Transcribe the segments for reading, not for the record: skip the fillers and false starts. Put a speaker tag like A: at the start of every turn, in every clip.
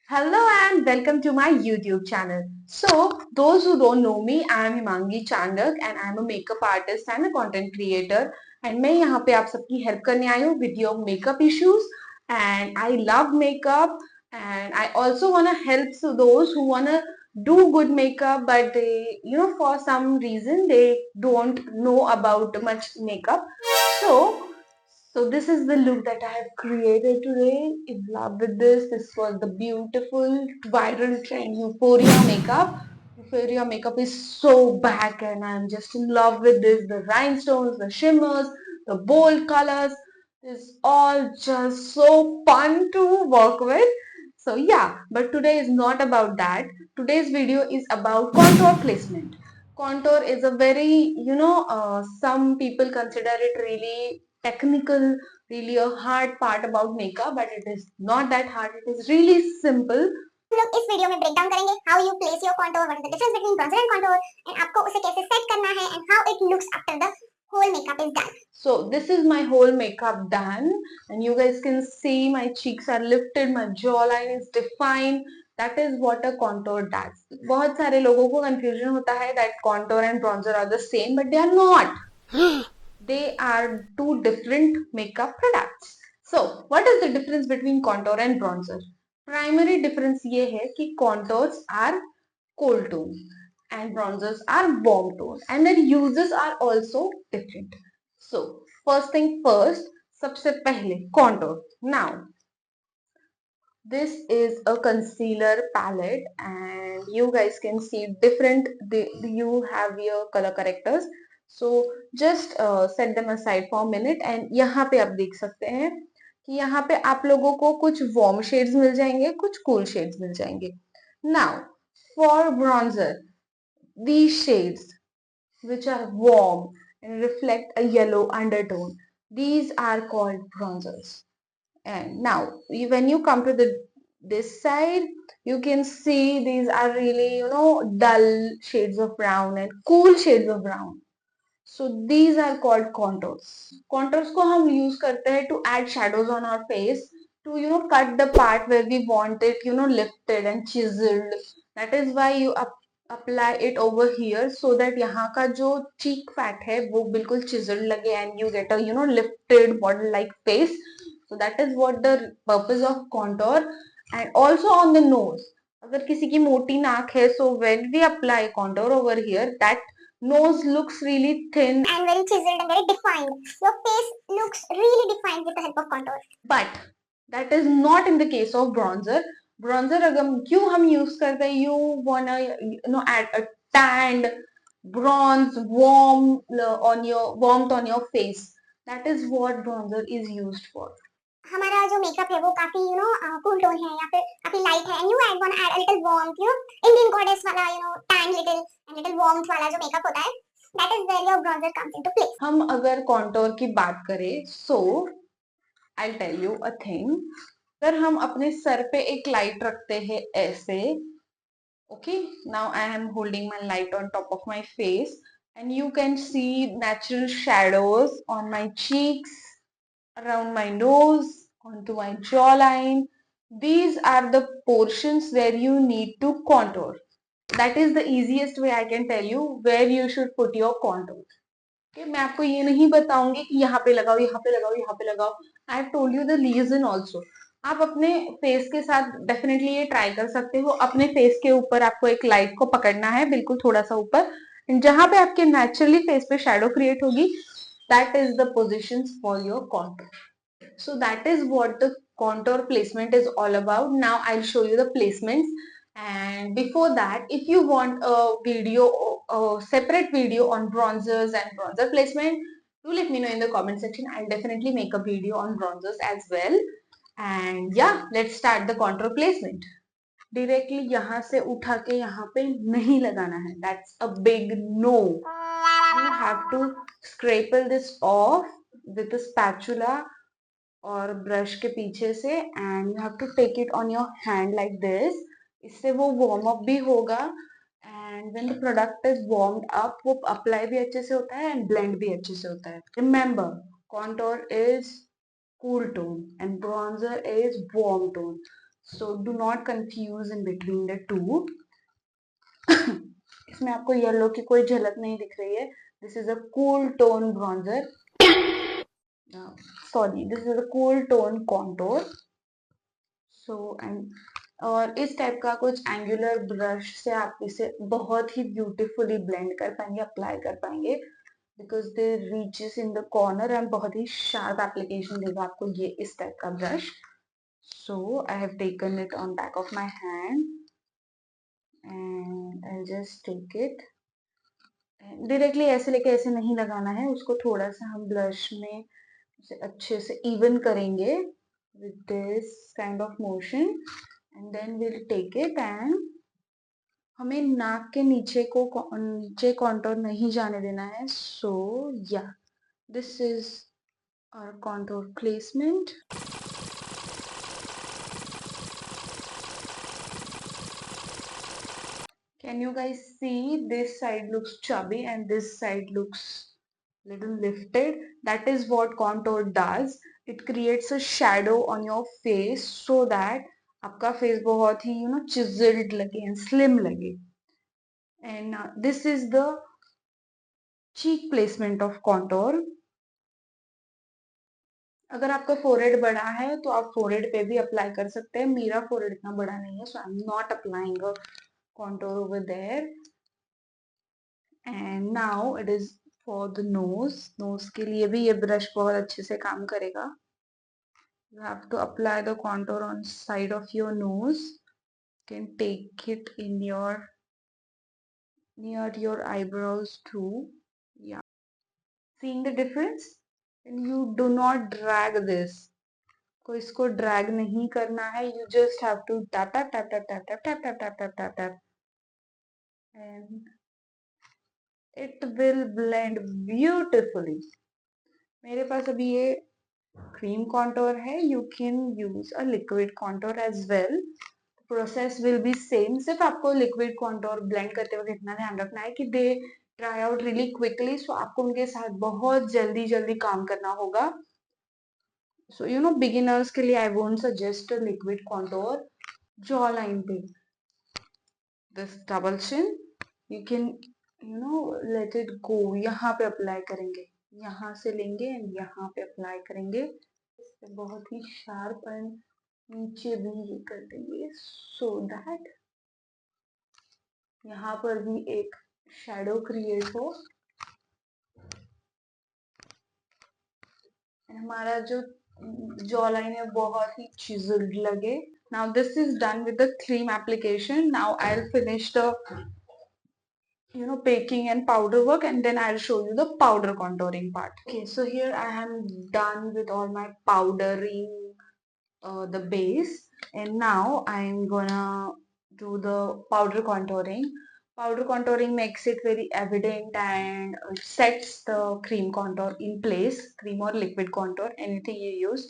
A: Hello and welcome to my YouTube channel. So, those who don't know me, I am Himangi Chandak and I am a makeup artist and a content creator. And मैं यहाँ पे आप सबकी help करने आई हूँ with your makeup issues. And I love makeup and I also wanna help so those who wanna do good makeup but they, for some reason they don't know about much makeup. So this is the look that I have created today. In love with this. This was the beautiful viral trend Euphoria makeup. Euphoria makeup is so back and I'm just in love with this. The rhinestones, the shimmers, the bold colors. It's all just so fun to work with. So yeah, but today is not about that. Today's video is about contour placement. Contour is a very, some people consider it really technical, really a hard part about makeup, but it is not that hard. It is really simple.
B: हम लोग इस video में break down करेंगे how you place your contour, what is the difference between bronzer and contour, and आपको उसे कैसे set करना है and how it looks after the whole makeup is done.
A: So this is my whole makeup done and you guys can see my cheeks are lifted, my jawline is defined. That is what a contour does. बहुत सारे लोगों को confusion होता है that contour and bronzer are the same but they are not. They are two different makeup products. So what is the difference between contour and bronzer? Primary difference ये है कि contours are cold tone and bronzers are warm tone and their uses are also different. So first thing first, सबसे पहले contour. Now this is a concealer palette and you guys can see different, you have your color correctors. So just set them aside for a minute and यहाँ पे आप देख सकते हैं कि यहाँ पे आप लोगों को कुछ warm shades मिल जाएंगे, कुछ cool shades मिल जाएंगे. Now for bronzer, these shades which are warm and reflect a yellow undertone, these are called bronzers. And now when you come to this side, you can see these are really, dull shades of brown and cool shades of brown. So these are called contours. Contours को हम use करते हैं to add shadows on our face, to cut the part where we want it lifted and chiseled. That is why you apply it over here so that यहाँ का जो cheek fat है वो बिल्कुल chiseled लगे and you get a lifted model like face. So that is what the purpose of contour. And also on the nose, अगर किसी की मोटी नाक है, so when we apply contour over here, that nose looks really thin
B: And very chiseled and very defined. Your face looks really defined with the help of contour.
A: but that is not in the case of bronzer. Bronzer अगर क्यों हम use करते हैं, you wanna add a tanned bronze warmth on your face. That is what bronzer is used for.
B: हमारा जो makeup है वो काफी कूल टोन है या फिर काफी लाइट है, and you want add a little warmth, Indian goddess वाला tan little and little warmth वाला जो मेकअप होता है, that is where your bronzer comes into play.
A: हम अगर contour की बात करें, so I'll tell you a thing. अगर हम अपने सर पे एक लाइट रखते हैं ऐसे, okay, now I am holding my light on top of my face and you can see natural shadows on my cheeks, around my nose, onto my jawline. These are the portions where you need to contour. That is the easiest way I can tell you where you should put your contour. Okay, मैं आपको ये नहीं बताऊंगी कि यहाँ पे लगाओ, यहाँ पे लगाओ, यहाँ पे लगाओ. I have told you the reason also. आप अपने फेस के साथ डेफिनेटली ये ट्राई कर सकते हो. अपने फेस के ऊपर आपको एक लाइट को पकड़ना है बिल्कुल थोड़ा सा ऊपर, जहां पे आपके नेचुरली फेस पे शैडो क्रिएट होगी, that is the positions for your contour. So that is what the contour placement is all about. Now I'll show you the placements. And before that, if you want a video, a separate video on bronzers and bronzer placement, do let me know in the comment section. I'll definitely make a video on bronzers as well. And yeah, let's start the contour placement. Directly यहाँ से उठा के यहाँ पे नहीं लगाना है. That's a big no. You have to scrape this off with a spatula और ब्रश के पीछे से and you have to take it on your hand like this. इससे वो वार्म अप भी होगा and when the product is warmed up वो apply भी अच्छे से होता है एंड ब्लेंड भी अच्छे से होता है. Remember, contour is cool tone and bronzer is warm tone. So do not confuse in between the two. इसमें आपको येलो की कोई झलक नहीं दिख रही है. This is a cool tone bronzer. Sorry, this is a cool tone contour. So और इस टाइप का कुछ एंगुलर ब्रश से आप इसे बहुत ही ब्यूटीफुली ब्लेंड कर पाएंगे, अप्लाई कर पाएंगे, because they reaches in the corner and बहुत ही शार्प एप्लीकेशन देगा आपको ये इस टाइप का brush. So I have taken it on back of my hand and I just take it. Directly ऐसे लेके ऐसे नहीं लगाना है उसको, थोड़ा सा हम ब्लश में उसे अच्छे से इवन करेंगे with this kind of motion and then we'll take it and हमें नाक के नीचे कॉन्टोर नहीं जाने देना है. सो या this is our contour placement. Can you guys see this side looks chubby and this side looks little lifted? That is what contour does. It creates a shadow on your face so that आपका face बहुत ही chiseled लगे and slim लगे. And this is the cheek placement of contour. अगर आपका forehead बड़ा है तो आप फोरहेड पे भी अप्लाई कर सकते हैं. मेरा फोरहेड इतना बड़ा नहीं है, so I am not applying a contour over there. And now it is for the nose. Nose के लिए भी ये ब्रश बहुत अच्छे से काम करेगा. You have to apply the contour on side of your nose. You can take it in near your eyebrows too. Yeah. Seeing the difference? And you do not drag this. को इसको drag नहीं करना है. You just have to tap tap tap tap tap tap tap tap tap tap tap tap and it will blend beautifully. मेरे पास अभी ये cream contour है. You can use a liquid contour as well. Process will be same. सिर्फ आपको liquid contour blend करते वक्त इतना ध्यान रखना है कि they dry out really quickly. So आपको उनके साथ बहुत जल्दी काम करना होगा. So beginners के लिए I won't suggest a liquid contour. Jawline पे this double chin you can let it go. यहाँ पे अप्लाई करेंगे, यहाँ से लेंगे एंड यहाँ पे अप्लाई करेंगे. इससे बहुत ही शार्प एंड नीचे भी ये कर देंगे सो दैट यहाँ पर भी एक शैडो क्रिएट हो. हमारा जो जॉ लाइन है बहुत ही chiseled लगे. Now this is done with the cream application. Now I'll finish the baking and powder work and then I'll show you the powder contouring part. Okay, so here I am done with all my powdering the base and now I'm gonna do the powder contouring. Powder contouring makes it very evident and sets the cream contour in place. Cream or liquid contour, anything you use.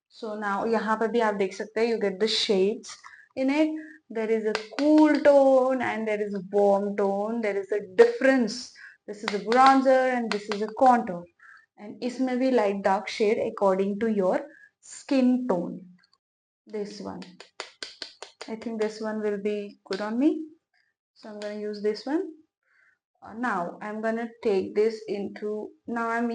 A: So now यहाँ पर भी आप देख सकते हैं you get the shades in it. There is a cool tone and there is a warm tone. There is a difference. This is a bronzer and this is a contour. And इसमें भी light dark shade according to your skin tone. This one. I think this one will be good on me. So I'm going to use this one. Now I'm going to take this into, now I'm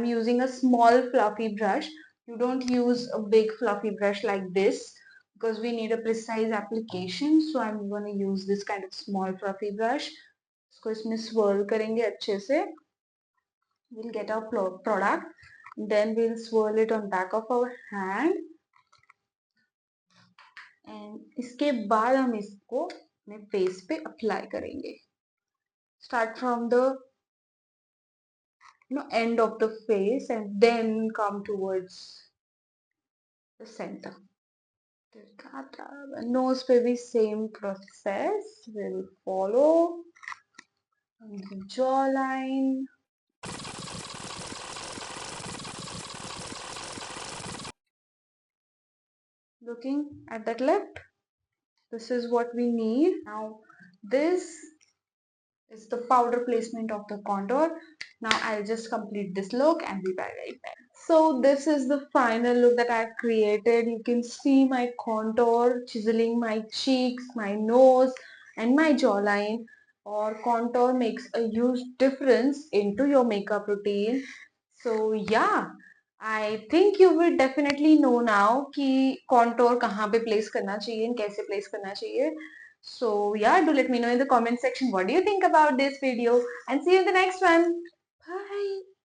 A: using a small fluffy brush. You don't use a big fluffy brush like this because we need a precise application. So I'm going to use this kind of small fluffy brush. इसको इसमें swirl करेंगे अच्छे से. We'll get our product. Then we'll swirl it on back of our hand. And इसके बाद हम इसको अपने face पे apply करेंगे. Start from the end of the face and then come towards the center. Nose पे भी same process will follow. The jawline. Looking at that left, this is what we need. Now this is the powder placement of the contour. Now I'll just complete this look and be back right back. So this is the final look that I've created. You can see my contour, chiseling my cheeks, my nose and my jawline. Or contour makes a huge difference into your makeup routine. So yeah, I think you will definitely know now कि contour कहाँ पे place करना चाहिए and कैसे place करना चाहिए. So yeah, do let me know in the comment section what do you think about this video and see you in the next one. Bye.